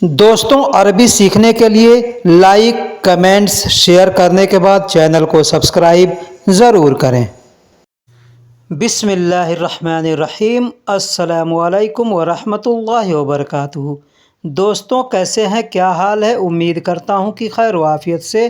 दोस्तों, अरबी सीखने के लिए लाइक, कमेंट्स, शेयर करने के बाद चैनल को सब्सक्राइब ज़रूर करें। बिस्मिल्लाहिर्रहमानिर्रहीम। अस्सलामुअलैकुम वरहमतुल्लाहि वबरकातुहू। दोस्तों, कैसे हैं? क्या हाल है? उम्मीद करता हूं कि खैर वाफियत से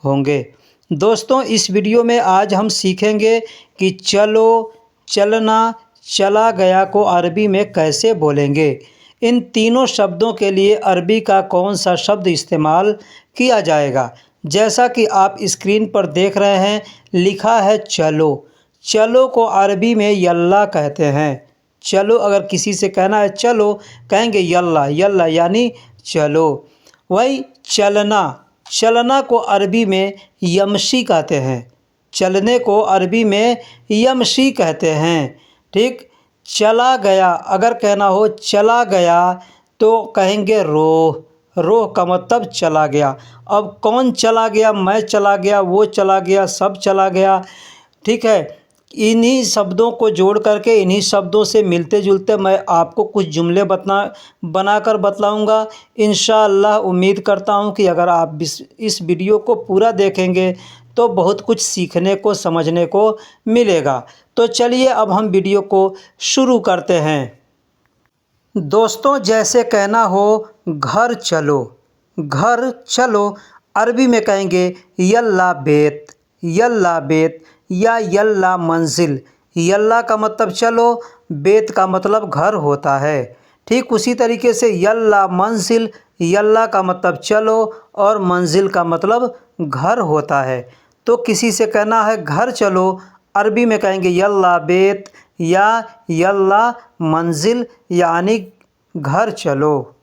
होंगे। दोस्तों, इस वीडियो में आज हम सीखेंगे कि चलो, चलना, चला गया को अरबी में कैसे बोलेंगे। इन तीनों शब्दों के लिए अरबी का कौन सा शब्द इस्तेमाल किया जाएगा। जैसा कि आप स्क्रीन पर देख रहे हैं, लिखा है चलो। चलो को अरबी में यल्ला कहते हैं। चलो, अगर किसी से कहना है चलो, कहेंगे यल्ला। यल्ला यानी चलो। वही चलना, चलना को अरबी में यमशी कहते हैं। चलने को अरबी में यमशी कहते हैं। ठीक। चला गया, अगर कहना हो चला गया तो कहेंगे रोह। रोह का मतलब चला गया। अब कौन चला गया? मैं चला गया, वो चला गया, सब चला गया। ठीक है। इन्हीं शब्दों को जोड़ करके, इन्हीं शब्दों से मिलते जुलते मैं आपको कुछ जुमले बनाकर बतलाऊंगा। इंशाअल्लाह उम्मीद करता हूं कि अगर आप इस वीडियो को पूरा देखेंगे तो बहुत कुछ सीखने को, समझने को मिलेगा। तो चलिए अब हम वीडियो को शुरू करते हैं। दोस्तों, जैसे कहना हो घर चलो, घर चलो, अरबी में कहेंगे यल्ला बेत। यल्ला बेत या यल्ला मंजिल। यल्ला का मतलब चलो, बेत का मतलब घर होता है। ठीक उसी तरीके से यल्ला मंजिल, यल्ला का मतलब चलो और मंजिल का मतलब घर होता है। तो किसी से कहना है घर चलो, अरबी में कहेंगे यल्ला बेत या यल्ला मंजिल यानी घर चलो।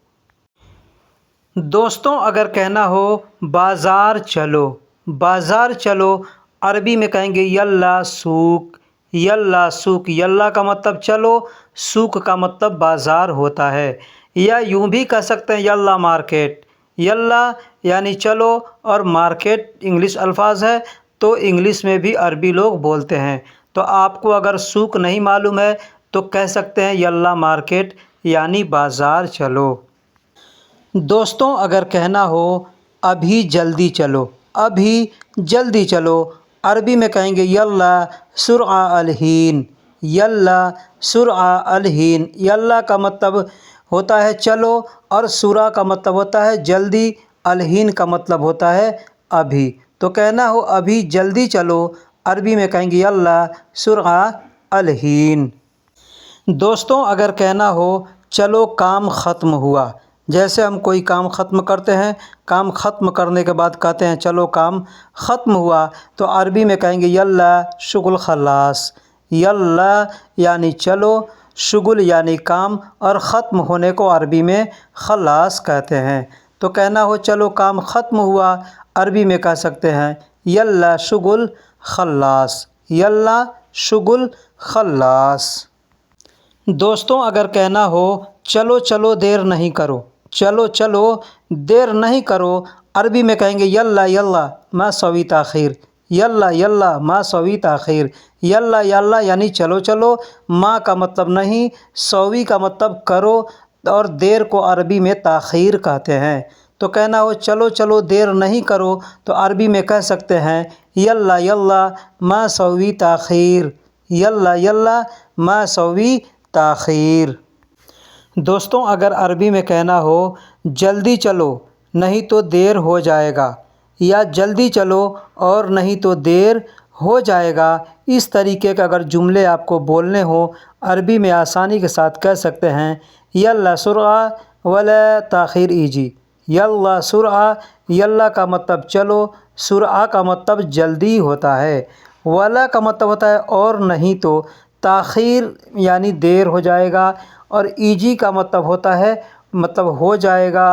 दोस्तों, अगर कहना हो बाज़ार चलो, बाज़ार चलो, अरबी में कहेंगे यल्ला सूक। यल्ला सूक, यल्ला का मतलब चलो, सूक का मतलब बाज़ार होता है। या यूं भी कह सकते हैं यल्ला मार्केट। यल्ला यानी चलो और मार्केट इंग्लिश अल्फाज है, तो इंग्लिश में भी अरबी लोग बोलते हैं। तो आपको अगर सूक नहीं मालूम है तो कह सकते हैं यल्ला मार्केट यानी बाज़ार चलो। दोस्तों, अगर कहना हो अभी जल्दी चलो, अभी जल्दी चलो, अरबी में कहेंगे यल्ला सुरआ अलहीन। यल्ला सुरआ अलहीन। यल्ला का मतलब होता है चलो और सुरा का मतलब होता है जल्दी, अलहीन का मतलब होता है अभी। तो कहना हो अभी जल्दी चलो, अरबी में कहेंगे यल्ला सुरआ अलहीन। दोस्तों, अगर कहना हो चलो काम ख़त्म हुआ, जैसे हम कोई काम ख़त्म करते हैं, काम ख़त्म करने के बाद कहते हैं चलो काम ख़त्म हुआ, तो अरबी में कहेंगे यल्ला शुगुल खलास। यल्ला यानी चलो, शुगुल यानी काम और ख़त्म होने को अरबी में खलास कहते हैं। तो कहना हो चलो काम ख़त्म हुआ, अरबी में कह सकते हैं यल्ला शुगुल खलास। यल्ला शुगुल खलास। दोस्तों, अगर कहना हो चलो चलो देर नहीं करो, चलो चलो देर नहीं करो, अरबी में कहेंगे यल्ला यल्ला मा सवी ताख़ीर। यल्ला यल्ला मा सवी ताख़ीर। यल्ला यल्ला यानी चलो चलो, मा का मतलब नहीं, सवी का मतलब करो, और देर को अरबी में ताख़ीर कहते हैं। तो कहना हो चलो चलो देर नहीं करो, तो अरबी में कह सकते हैं यल्ला यल्ला मा सवी ताख़ीर। यल्ला यल्ला मा सवी ताख़ीर। दोस्तों, अगर अरबी में कहना हो जल्दी चलो नहीं तो देर हो जाएगा, या जल्दी चलो और नहीं तो देर हो जाएगा, इस तरीके का अगर जुमले आपको बोलने हो, अरबी में आसानी के साथ कह सकते हैं यल्ला सुरआ वला ताख़ीर इजी। यल्ला सुरआ, यल्ला का मतलब चलो, सुरआ का मतलब जल्दी होता है, वला का मतलब होता है और नहीं तो, ताख़ीर यानी देर हो जाएगा, और ईजी का मतलब होता है मतलब हो जाएगा।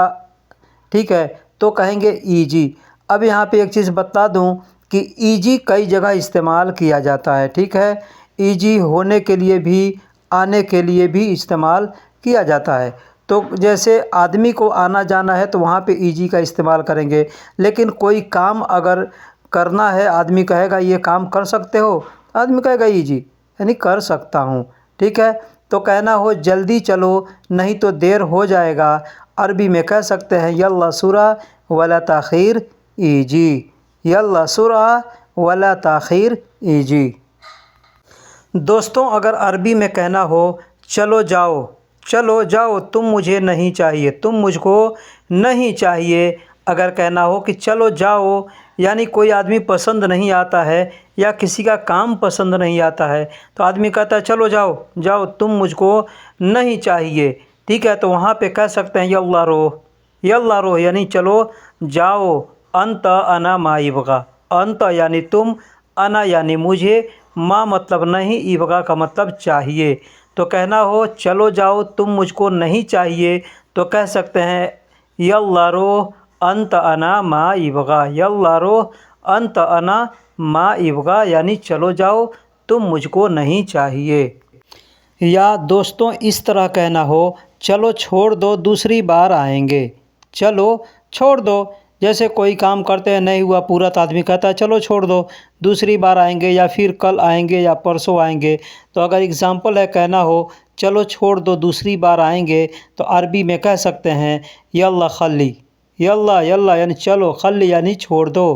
ठीक है, तो कहेंगे ईजी। अब यहाँ पे एक चीज़ बता दूँ कि ईजी कई जगह इस्तेमाल किया जाता है। ठीक है, ईजी होने के लिए भी, आने के लिए भी इस्तेमाल किया जाता है। तो जैसे आदमी को आना जाना है तो वहाँ पे ईजी का इस्तेमाल करेंगे, लेकिन कोई काम अगर करना है, आदमी कहेगा ये काम कर सकते हो, आदमी कहेगा ईजी यानी कर सकता हूँ। ठीक है, तो कहना हो जल्दी चलो नहीं तो देर हो जाएगा, عربی میں کہہ سکتے ہیں یلا سرعہ ولا تاخیر ایجی، یلا سرعہ ولا تاخیر ایجی۔ دوستوں اگر عربی میں کہنا ہو چلو جاؤ، چلو جاؤ تم مجھے نہیں چاہیے، تم مجھ کو نہیں چاہیے، اگر کہنا ہو کہ چلو جاؤ یعنی کوئی آدمی پسند نہیں آتا ہے یا کسی کا کام پسند نہیں آتا ہے تو آدمی کہتا ہے چلو جاؤ جاؤ تم مجھ کو نہیں چاہیے، ٹھیک ہے، تو وہاں پہ کہہ سکتے ہیں یلا روح، یلا روح یعنی چلو جاؤ، انت انا ما یبغا، انت یعنی تم، انا یعنی مجھے، ما مطلب نہیں، یبغا کا مطلب چاہیے، تو کہنا ہو چلو جاؤ تم مجھ کو نہیں چاہیے تو کہہ سکتے ہیں یلا روح انت انا ما یبغا، یلا روح انت انا ما یبغا یعنی چلو جاؤ تم مجھ کو نہیں چاہیے۔ یا دوستوں اس طرح کہنا ہو چلو چھوڑ دو دوسری بار آئیں گے، چلو چھوڑ دو، جیسے کوئی کام کرتے ہیں نہیں ہوا پورا تو آدمی کہتا ہے چلو چھوڑ دو دوسری بار آئیں گے یا پھر کل آئیں گے یا پرسوں آئیں گے، تو اگر اگزامپل ہے کہنا ہو چلو چھوڑ دو دوسری بار آئیں گے تو عربی میں کہہ سکتے ہیں یلا خلی، یلا یلا یعنی چلو، خلی یعنی چھوڑ دو،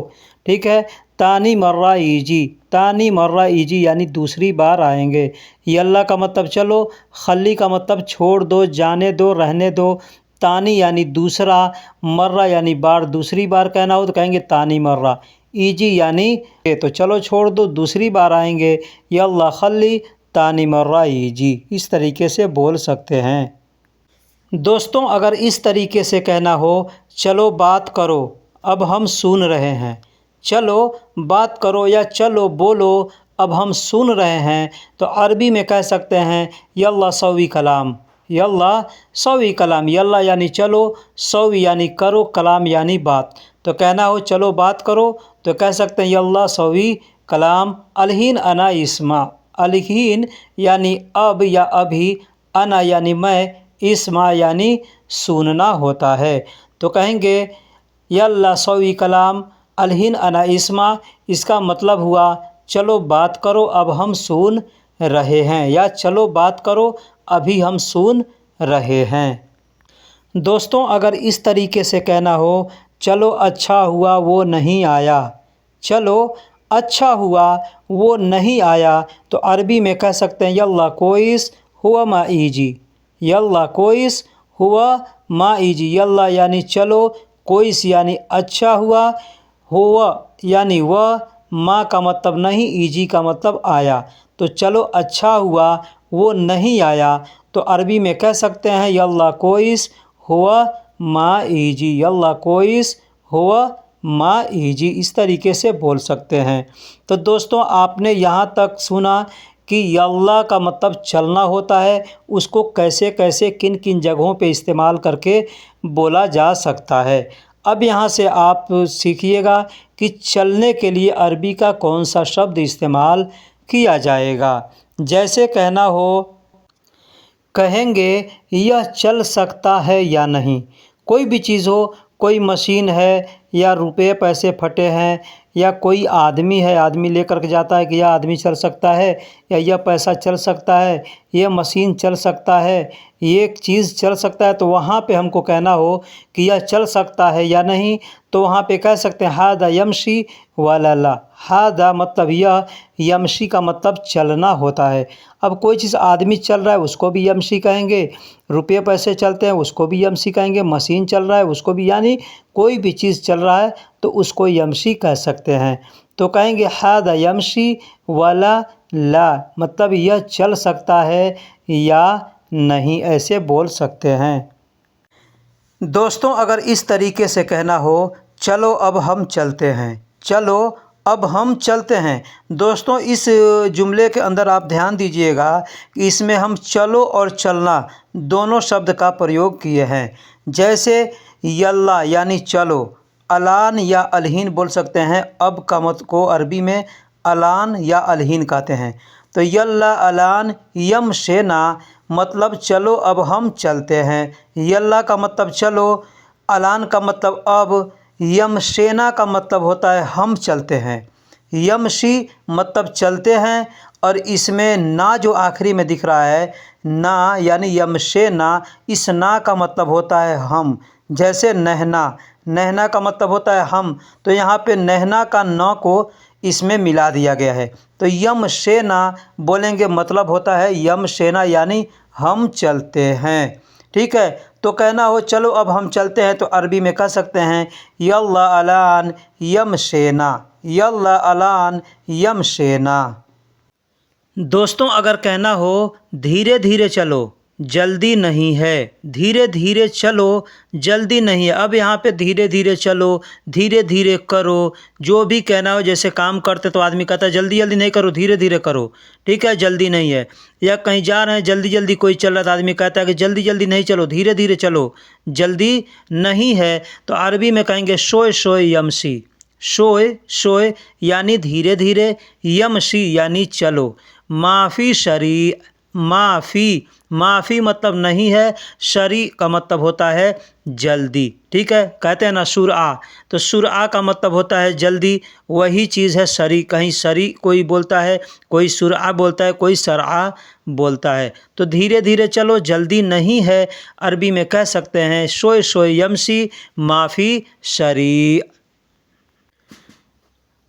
ٹھیک ہے، تانی مرہ ایجی، تانی مرہ ایجی یعنی دوسری بار آئیں گے، یلا کا مطلب چلو، خلی کا مطلب چھوڑ دو، جانے دو، رہنے دو، تانی یعنی دوسرا، مرہ یعنی بار، دوسری بار کہنا ہو تو کہیں گے تانی مرہ، ایجی یعنی تو چلو چھوڑ دو دوسری بار آئیں گے، یلا خلی تانی مرہ ایجی، اس طریقے سے بول سکتے ہیں۔ دوستوں اگر اس طریقے سے کہنا ہو چلو بات کرو اب ہم سن رہے ہیں، چلو بات کرو یا چلو بولو اب ہم سن رہے ہیں تو عربی میں کہہ سکتے ہیں یلا سوی کلام، یلا سوی کلام، یلا یعنی چلو، سوی یعنی کرو، کلام یعنی بات، تو کہنا ہو چلو بات کرو تو کہہ سکتے ہیں یلا سوی کلام، الہین انا اسمع، الہین یعنی اب یا ابھی، انا یعنی میں، اسمع یعنی سننا ہوتا ہے، تو کہیں گے یلا سوی کلام الہین انا اسمع، اس کا مطلب ہوا چلو بات کرو اب ہم سن رہے ہیں، یا چلو بات کرو ابھی ہم سن رہے ہیں۔ دوستوں اگر اس طریقے سے کہنا ہو چلو اچھا ہوا وہ نہیں آیا، چلو اچھا ہوا وہ نہیں آیا تو عربی میں کہہ سکتے ہیں یلا کوئس ہوا ما ایجی، یلا کوئس ہوا ما ایجی، یلا یعنی چلو، کوئس یعنی اچھا ہوا، ہوا یعنی وہ، ما کا مطلب نہیں، ایجی کا مطلب آیا، تو چلو اچھا ہوا وہ نہیں آیا تو عربی میں کہہ سکتے ہیں یلا کوئس ہوا ما ایجی، یلا کوئس ہوا ما ایجی، اس طریقے سے بول سکتے ہیں۔ تو دوستوں آپ نے یہاں تک سنا کہ یلا کا مطلب چلنا ہوتا ہے، اس کو کیسے کیسے کن کن جگہوں پہ استعمال کر کے بولا جا سکتا ہے۔ اب یہاں سے آپ سیکھیے گا کہ چلنے کے لیے عربی کا کون سا شبد استعمال کیا جائے گا، جیسے کہنا ہو کہیں گے یہ چل سکتا ہے یا نہیں، کوئی بھی چیز ہو، کوئی مشین ہے یا روپے پیسے پھٹے ہیں یا کوئی آدمی ہے، آدمی لے کر کے جاتا ہے کہ یہ آدمی چل سکتا ہے یا یہ پیسہ چل سکتا ہے، یہ مشین چل سکتا ہے، یہ ایک چیز چل سکتا ہے، تو وہاں پہ ہم کو کہنا ہو کہ یہ چل سکتا ہے یا نہیں تو وہاں پہ کہہ سکتے ہیں ھذا یمشی ولا لا، ھذا مطلب یہ، یمشی کا مطلب چلنا ہوتا ہے۔ اب کوئی چیز آدمی چل رہا ہے اس کو بھی یمشی کہیں گے، روپے پیسے چلتے ہیں اس کو بھی یمشی کہیں گے، مشین چل رہا ہے اس کو بھی، یعنی کوئی بھی چیز چل رہا ہے تو اس کو یمشی کہہ سکتے ہیں، تو کہیں گے ھذا یمشی ولا لا، مطلب یہ چل سکتا ہے یا نہیں، ایسے بول سکتے ہیں۔ دوستوں اگر اس طریقے سے کہنا ہو چلو اب ہم چلتے ہیں، چلو اب ہم چلتے ہیں، دوستوں اس جملے کے اندر آپ دھیان دیجئے گا کہ اس میں ہم چلو اور چلنا دونوں شبد کا پریوگ کیے ہیں، جیسے یلا یعنی چلو، الان یا الہین بول سکتے ہیں، اب کا کو عربی میں الان یا الہین کہتے ہیں، تو یلا الان یمشینا مطلب چلو اب ہم چلتے ہیں، یلا کا مطلب چلو، الان کا مطلب اب، یمشینا کا مطلب ہوتا ہے ہم چلتے ہیں، یمشی مطلب چلتے ہیں، اور اس میں نا جو آخری میں دکھ رہا ہے نا यानी यमशेना, इस ना का मतलब होता है हम। जैसे नहना, नहना का मतलब होता है हम, तो यहाँ पे नहना का न को इसमें मिला दिया गया है। तो यमशेना बोलेंगे मतलब होता है यमशेना यानी हम चलते हैं। ठीक है, तो कहना हो चलो अब हम चलते हैं, तो अरबी में कह सकते हैं यल्ला अलान यमशेना, यल्ला अलान यमशेना। दोस्तों अगर कहना हो धीरे धीरे चलो, जल्दी नहीं है, धीरे धीरे चलो जल्दी नहीं है। अब यहाँ पे धीरे धीरे चलो, धीरे धीरे करो, जो भी कहना हो। जैसे काम करते तो आदमी कहता है जल्दी जल्दी नहीं करो, धीरे धीरे करो, ठीक है, जल्दी नहीं है। या कहीं जा रहे हैं जल्दी जल्दी कोई चल रहा है तो आदमी कहता है कि जल्दी जल्दी नहीं चलो, धीरे धीरे चलो, जल्दी नहीं है। तो अरबी में कहेंगे शोए शोए यमशी, शोए शोए यानी धीरे धीरे, यमशी यानी चलो। माफ़ी शरी, माफ़ी, माफ़ी मतलब नहीं है, शरी का मतलब होता है जल्दी। ठीक है, कहते हैं ना सुरआ, तो सुरआ का मतलब होता है जल्दी, वही चीज़ है शरी। कहीं शरी कोई बोलता है, कोई सुरआ बोलता है, कोई सरआ बोलता है। तो धीरे धीरे चलो जल्दी नहीं है, अरबी में कह सकते हैं शोए शोए यमशी माफ़ी शरी।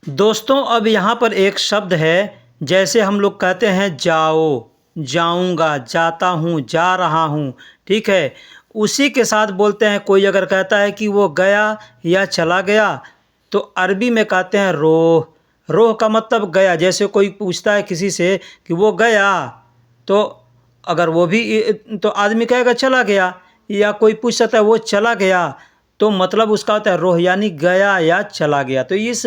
दोस्तों अब यहाँ पर एक शब्द है, जैसे हम लोग कहते हैं जाओ, जाऊंगा, जाता हूँ, जा रहा हूँ, ठीक है, उसी के साथ बोलते हैं। कोई अगर कहता है कि वो गया या चला गया, तो अरबी में कहते हैं रोह, रोह का मतलब गया। जैसे कोई पूछता है किसी से कि वो गया, तो अगर वो भी तो आदमी कहेगा चला गया, या कोई पूछ सकता है वो चला गया, तो मतलब उसका होता है रोह यानी गया या चला गया। तो इस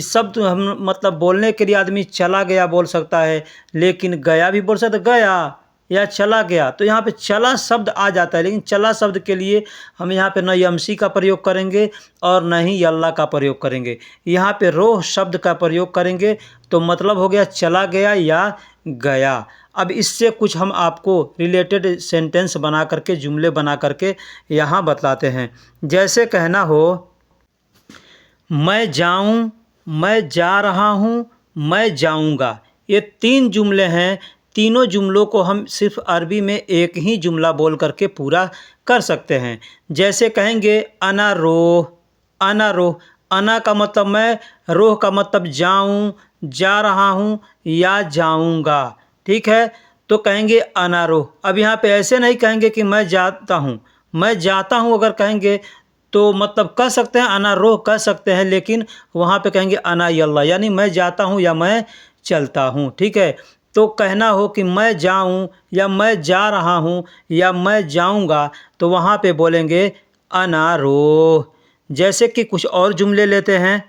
शब्द हम मतलब बोलने के लिए आदमी चला गया बोल सकता है, लेकिन गया भी बोल सकता है, गया या चला गया। तो यहाँ पे चला शब्द आ जाता है, लेकिन चला शब्द के लिए हम यहाँ पे न यमशी का प्रयोग करेंगे और न ही यल्ला का प्रयोग करेंगे, यहाँ पे रोह शब्द का प्रयोग करेंगे। तो मतलब हो गया चला गया या गया। अब इससे कुछ हम आपको रिलेटेड सेंटेंस बना करके, जुमले बना करके यहाँ बतलाते हैं। जैसे कहना हो मैं जाऊँ, मैं जा रहा हूँ, मैं जाऊँगा, ये 3 जुमले हैं। तीनों जुमलों को हम सिर्फ अरबी में एक ही जुमला बोल करके पूरा कर सकते हैं। जैसे कहेंगे अना रोह, अना रोह, अना का मतलब मैं, रोह का मतलब जाऊँ, जा रहा हूँ या जाऊँगा, ठीक है। तो कहेंगे अना रोह। अब यहाँ पे ऐसे नहीं कहेंगे कि मैं जाता हूँ, मैं जाता हूँ अगर कहेंगे तो मतलब कह सकते हैं अना रोह कह सकते हैं, लेकिन वहाँ पे कहेंगे अना यल्ला यानी मैं जाता हूँ या मैं चलता हूँ, ठीक है। तो कहना हो कि मैं जाऊँ या मैं जा रहा हूँ या मैं जाऊँगा, तो वहाँ पे बोलेंगे अना रोह। जैसे कि कुछ और जुमले लेते हैं,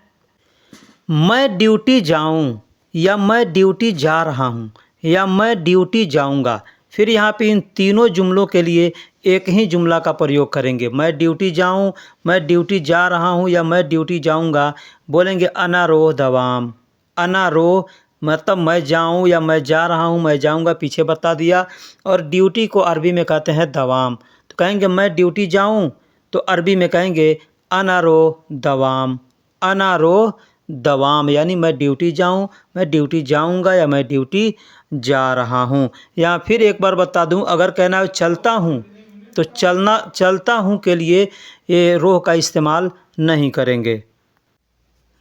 मैं ड्यूटी जाऊँ या मैं ड्यूटी जा रहा हूँ या मैं ड्यूटी जाऊँगा। फिर यहाँ पे इन तीनों जुमलों के लिए एक ही जुमला का प्रयोग करेंगे। मैं ड्यूटी जाऊँ, मैं ड्यूटी जा रहा हूँ या मैं ड्यूटी जाऊँगा, बोलेंगे अना रोह दवाम। अना रोह मतलब मैं जाऊँ या मैं जा रहा हूँ, मैं जाऊँगा पीछे बता दिया। और ड्यूटी को अरबी में कहते हैं दवाम। तो कहेंगे मैं ड्यूटी जाऊँ, तो अरबी में कहेंगे अना रोह दवाम, अना रोह दवाम यानी मैं ड्यूटी जाऊँ, मैं ड्यूटी जाऊँगा या मैं ड्यूटी जा रहा हूँ। या फिर एक बार बता दूँ, अगर कहना है चलता हूँ, तो चलना, चलता हूँ के लिए ये रोह का इस्तेमाल नहीं करेंगे।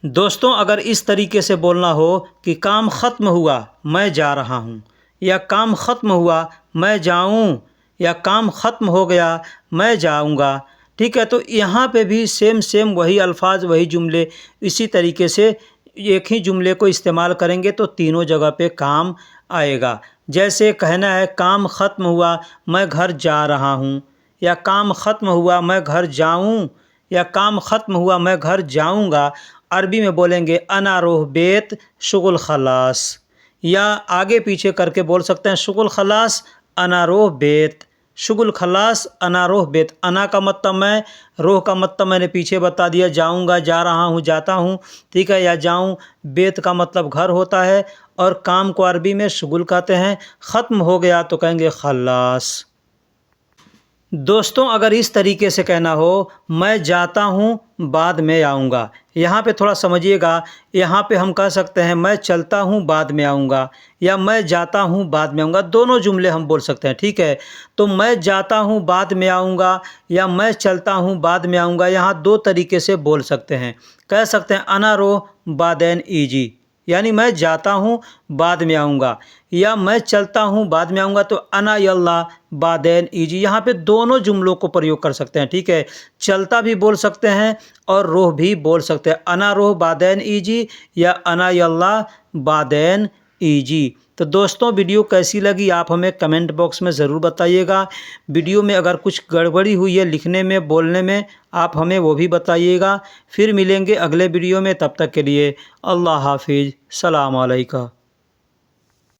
दोस्तों अगर इस तरीके से बोलना हो कि काम ख़त्म हुआ मैं जा रहा हूँ, या काम ख़त्म हुआ मैं जाऊँ, या काम ख़त्म हो गया मैं जाऊँगा, ठीक है, तो यहाँ पे भी सेम वही अल्फाज, वही जुमले, इसी तरीके से एक ही जुमले को इस्तेमाल करेंगे तो तीनों जगह पे काम आएगा। जैसे कहना है काम ख़त्म हुआ मैं घर जा रहा हूँ, या काम ख़त्म हुआ मैं घर जाऊँ, या काम ख़त्म हुआ मैं घर जाऊँगा, अरबी में बोलेंगे अना रोह बेत शुगुल खलास। या आगे पीछे करके बोल सकते हैं शुगुल खलास अना रोह बेत, शुगुल खलास अना रोह बेत। अना का मतलब मैं, रोह का मतलब मैंने पीछे बता दिया, जाऊंगा, जा रहा हूँ, जाता हूँ, ठीक है, या जाऊँ। बेत का मतलब घर होता है, और काम को अरबी में शुगुल कहते हैं। ख़त्म हो गया तो कहेंगे खलास। दोस्तों अगर इस तरीके से कहना हो मैं जाता हूँ बाद में आऊँगा, यहाँ पे थोड़ा समझिएगा, यहाँ पे हम कह सकते हैं मैं चलता हूँ बाद में आऊँगा, या मैं जाता हूँ बाद में आऊँगा, दोनों जुमले हम बोल सकते हैं, ठीक है। तो मैं जाता हूँ बाद में आऊँगा या मैं चलता हूँ बाद में आऊँगा, यहाँ दो तरीके से बोल सकते हैं। कह सकते हैं अना रो बादैन ईजी, यानी मैं जाता हूँ बाद में आऊँगा, या मैं चलता हूँ बाद में आऊँगा तो अना यल्ला बादैन ईजी। यहाँ पे दोनों जुमलों को प्रयोग कर सकते हैं, ठीक है। चलता भी बोल सकते हैं और रोह भी बोल सकते हैं, अना रोह बादैन ईजी या अना यल्ला बादैन ईजी। तो दोस्तों वीडियो कैसी लगी आप हमें कमेंट बॉक्स में ज़रूर बताइएगा। वीडियो में अगर कुछ गड़बड़ी हुई है लिखने में बोलने में, आप हमें वो भी बताइएगा। फिर मिलेंगे अगले वीडियो में, तब तक के लिए अल्लाह हाफिज़, सलाम अलैकुम।